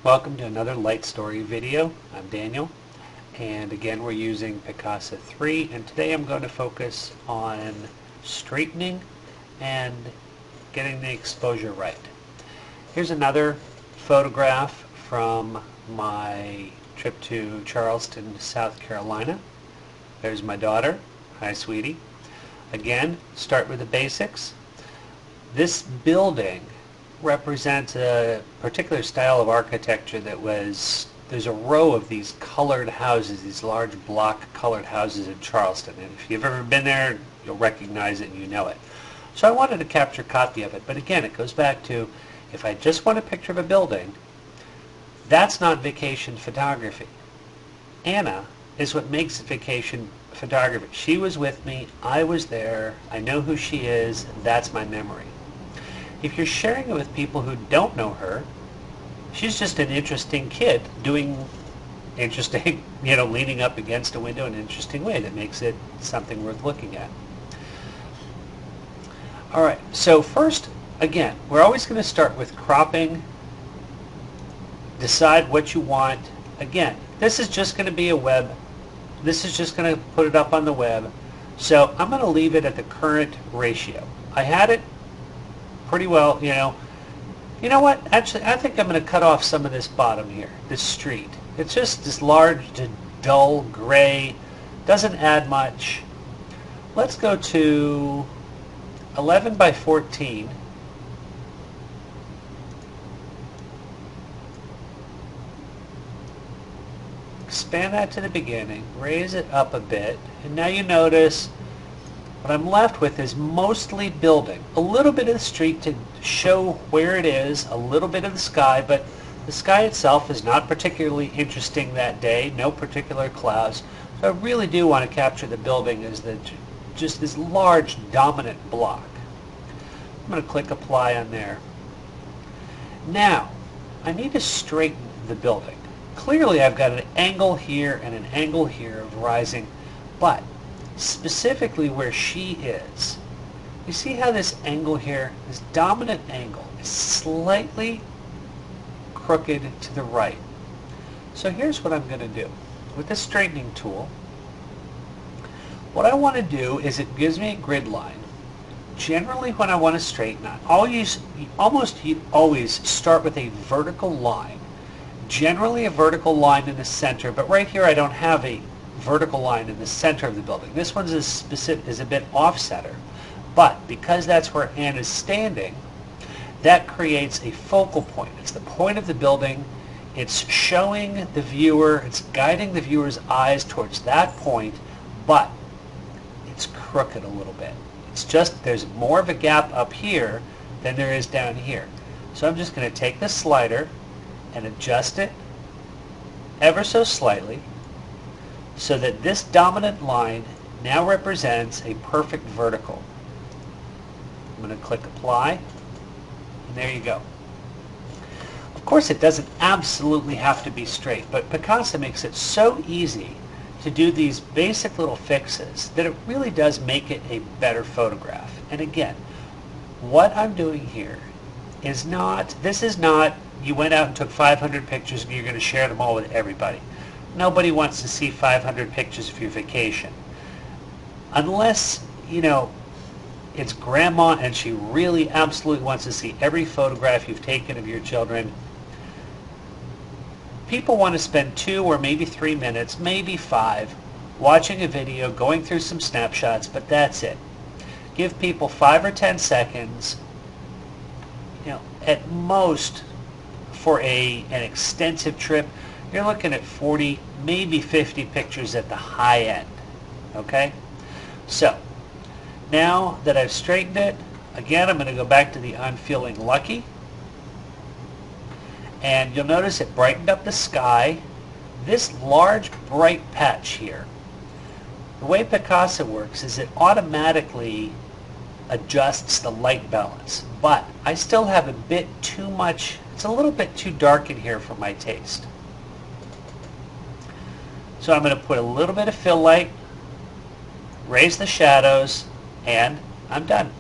Welcome to another LightStory video. I'm Daniel, and again we're using Picasa 3, and today I'm going to focus on straightening and getting the exposure right. Here's another photograph from my trip to Charleston, South Carolina. There's my daughter. Hi, sweetie. Again, start with the basics. This building represents a particular style of architecture there's a row of these colored houses, these large block colored houses in Charleston. And if you've ever been there, you'll recognize it and you know it. So I wanted to capture a copy of it. But again, it goes back to, if I just want a picture of a building, that's not vacation photography. Anna is what makes vacation photography. She was with me, I was there, I know who she is, that's my memory. If you're sharing it with people who don't know her, she's just an interesting kid doing interesting, leaning up against a window in an interesting way that makes it something worth looking at. All right, so first, again, we're always going to start with cropping. Decide what you want. Again, this is just going to be a web. This is just going to put it up on the web. So I'm going to leave it at the current ratio. I had it pretty well, You know what? Actually, I think I'm going to cut off some of this bottom here, this street. It's just this large, dull gray. Doesn't add much. Let's go to 11 by 14. Expand that to the beginning. Raise it up a bit. And now you notice what I'm left with is mostly building. A little bit of the street to show where it is, a little bit of the sky, but the sky itself is not particularly interesting that day, no particular clouds. So I really do want to capture the building as just this large dominant block. I'm going to click apply on there. Now, I need to straighten the building. Clearly I've got an angle here and an angle here of rising, but specifically where she is, you see how this angle here, this dominant angle, is slightly crooked to the right. So here's what I'm going to do. With the straightening tool, what I want to do is it gives me a grid line. Generally when I want to straighten, I almost always start with a vertical line. Generally a vertical line in the center, but right here I don't have a vertical line in the center of the building. This one is a bit off-center, but because that's where Anne is standing, that creates a focal point. It's the point of the building. It's showing the viewer, it's guiding the viewer's eyes towards that point, but it's crooked a little bit. It's just there's more of a gap up here than there is down here. So I'm just going to take this slider and adjust it ever so slightly, so that this dominant line now represents a perfect vertical. I'm going to click apply, and there you go. Of course it doesn't absolutely have to be straight, but Picasa makes it so easy to do these basic little fixes that it really does make it a better photograph. And again, what I'm doing here is not, you went out and took 500 pictures and you're going to share them all with everybody. Nobody wants to see 500 pictures of your vacation. Unless, it's grandma and she really absolutely wants to see every photograph you've taken of your children. People want to spend 2 or maybe 3 minutes, maybe 5, watching a video, going through some snapshots, but that's it. Give people 5 or 10 seconds, at most for an extensive trip. You're looking at 40, maybe 50 pictures at the high end, okay? So, now that I've straightened it, again, I'm going to go back to the I'm feeling lucky. And you'll notice it brightened up the sky. This large, bright patch here, the way Picasa works is it automatically adjusts the light balance. But I still have a bit too much, it's a little bit too dark in here for my taste. So I'm going to put a little bit of fill light, raise the shadows, and I'm done.